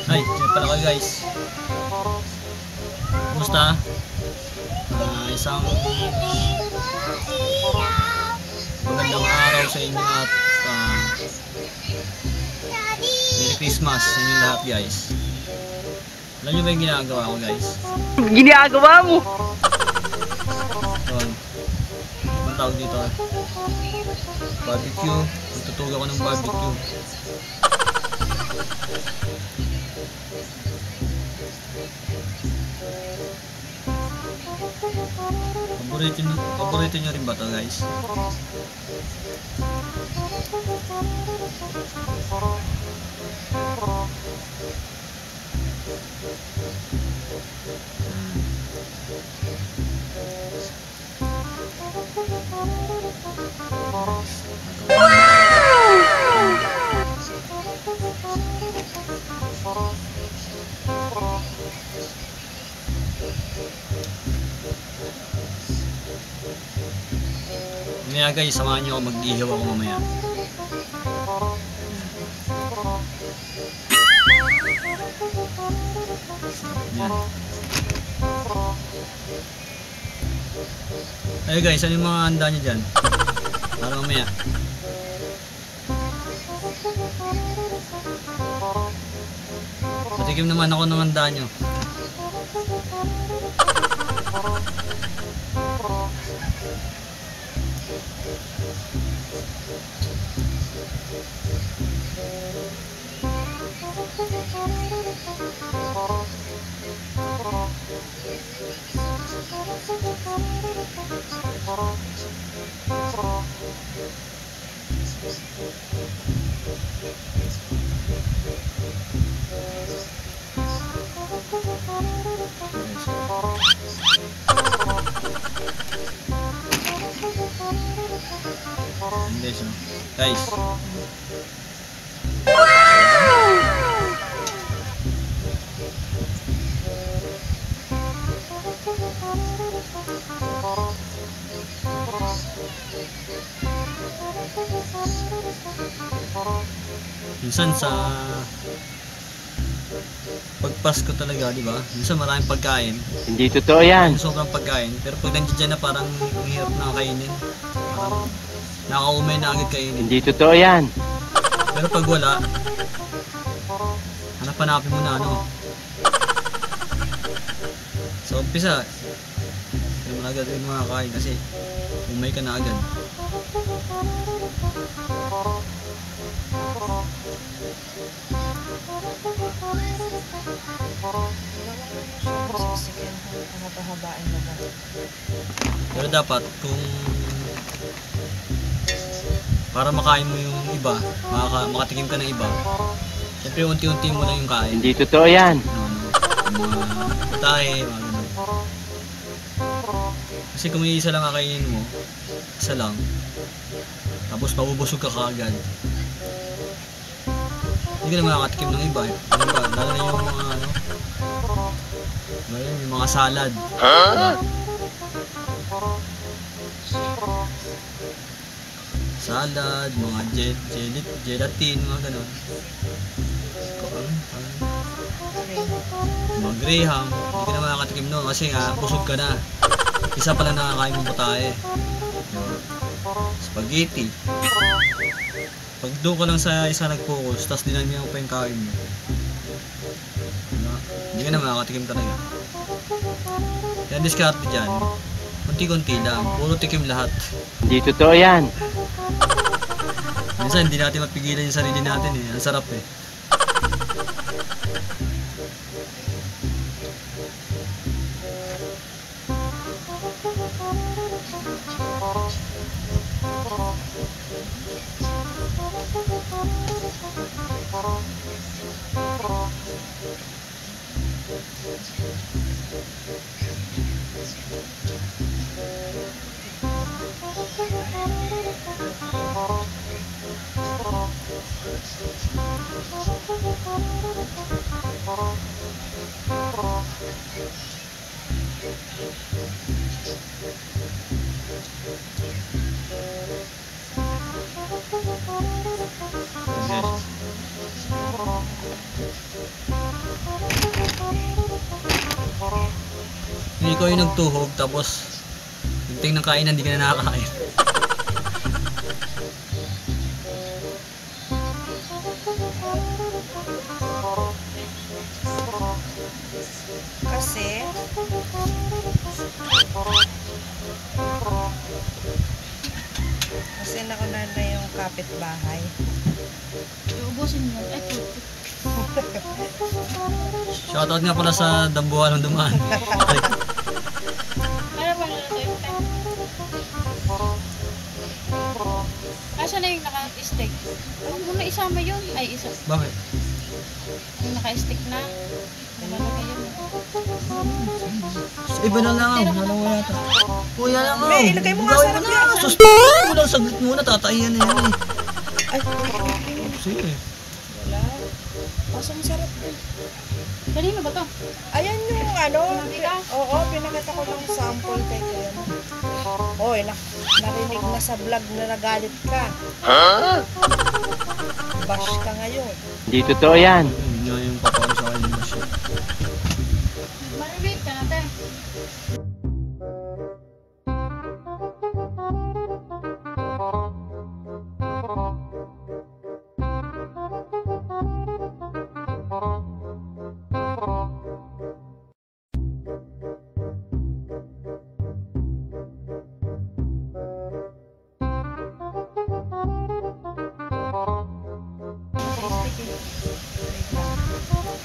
Ay, dyan pala kayo guys. Kumusta? Isang magandang araw sa inyo at Merry Christmas sa inyo lahat guys. Alam nyo ba yung ginagawa ko guys? Ginagawa mo? Yun. Ang tawag dito? Barbecue. Tutugay ako ng barbecue. Paborito nyo rin ba ito guys? Mamaya guys, samahan nyo ako, mag-ihaw ako mamaya. Yan. Ay guys, ano yung mga handa nyo dyan? Para mamaya. Patikim naman ako ng handa nyo. Guys, minsan sa pagpasko talaga, di ba? Minsan maraming pagkain. Hindi totoo yan. Sobrang pagkain. Pero pag nandiyan na parang ang hirap na kainin. Parang nakaumay na agad kainin. Hindi totoo yan. Pero pag wala, hanap-hanapin mo na ano. So umpisa, hindi mo na agad yung makakain kasi umay ka na agad. Pero dapat kung para makain mo yung iba, makatikim ka ng iba, siyempre unti-unti mo lang yung kain. Hindi totoo yan. Mga putahe, mga ganun. Kasi kung isa lang kakainin mo, isa lang, tapos mabubusog ka kaagad, hindi ka na makakatikim ng iba eh. Ano ba? Lalo na yung mga ano, yung mga salad. Huh? Salad, mga gelatin, mga ganun. Mga graham, hindi ka na makakatikim nun kasi nga, busog ka na. Isa pala nakakain mong putahe. Spaghetti. Pag doon ka lang sa isa nag-focus, tapos dinamihan mo pa yung kain mo, hindi ka na makakatikim talaga. Kaya discarte dyan, kunti-kunti lang, puro tikim lahat. Hindi totoo yan. Minsan hindi natin mapigilan yung sarili natin eh, ang sarap eh. Hindi ko yung nagtuhog tapos tingting ng kainan hindi ka na nakakain. Kasi nauna na yung kapitbahay. Iubusin mo. Ay, Shoutout nga pala sa dambuhan ng dumaan. ano ba nalato yung pen? Asa na yung naka-stick? Huwag mo na isama yun. Ay, isa. Bakit? Yung naka-stick na. Namalagay yun. Iba na lang. Wala mo yata. Kuya lang ako. May, ilagay mo nga sa rep yan. Sus, mo lang saglit muna. Tataiyan na yan eh. Ay, Sige. wala. Pasok mo sa rep. Dali na ba to? Ayan yung ano. Sinabi ka? Oo, pinakita ko lang sample kay Kuya. Oy, narinig na sa vlog na nagalit ka. Bash ka ngayon. Hindi totoo yan. Yun nga yung papalo sa akin yung machine. Maribate ka natin.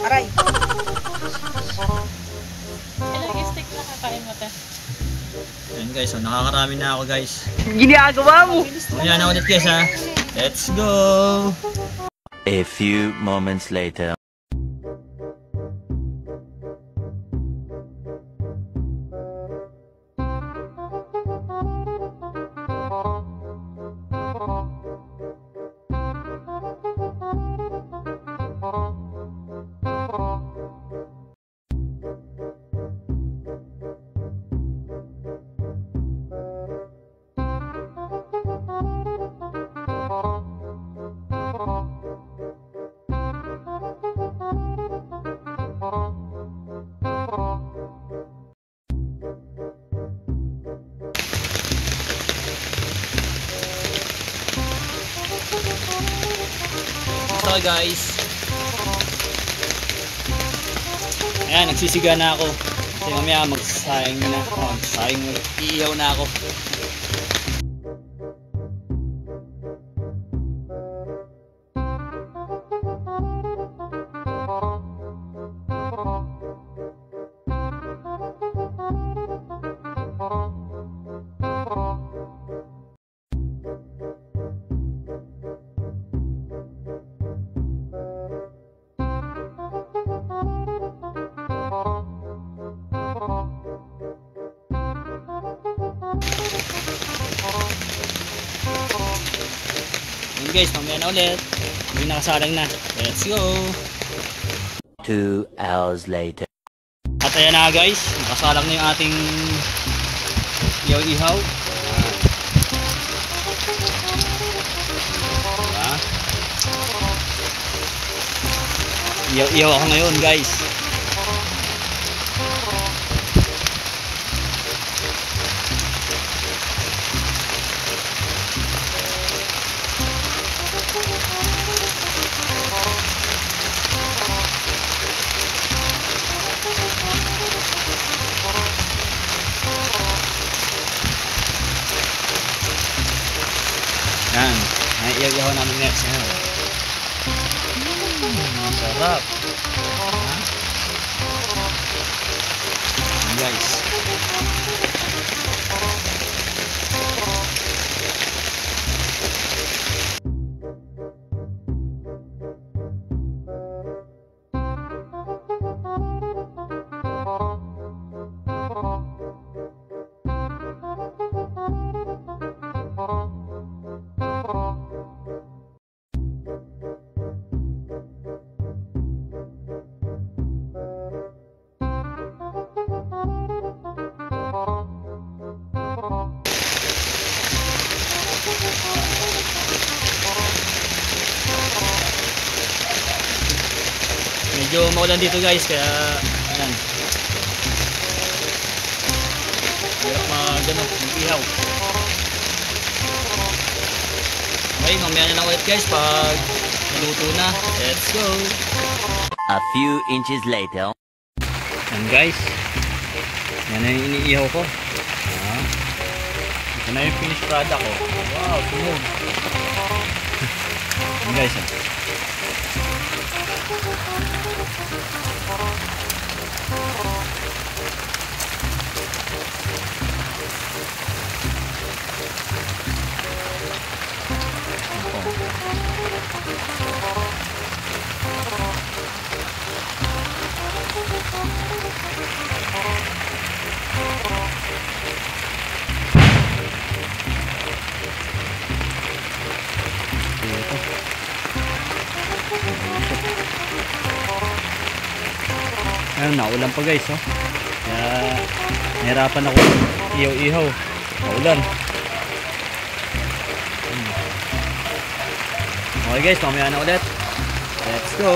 Aray, Ilang stick na kakain mo te? Ayun guys, so nakakarami na ako guys. Ginagawa mo! bilis Mamaya na ulit guys ha. Let's go! A few moments later. So guys, ayan, nagsisiga na ako kasi mamaya magsasayang na, magsasayang ulit, iihaw na ako. Yun guys, mamaya na ulit, hindi nakasalang na. Let's go! 2 hours later. At ayan na guys, nakasalang na yung ating ihaw-ihaw. Diba? Ihaw-ihaw ako ngayon guys. Yan, ay ihaw-ihaw namin next. Yan. Sarap. Yan guys. Medyo maulan dito guys, kaya ayan. Hirap mag-ano, ihaw. Okay, mamaya na lang ulit guys pag naluto na. Let's go! A few inches later. Yan guys. Yan na yung iniihaw ko. Ito na yung finished product ko. Wow, sunog. Yan guys. Ayun, naulan pa guys, oh. Kaya nahirapan ako ihaw-ihaw. Naulan. Okay guys, mamaya na ulit. Let's go!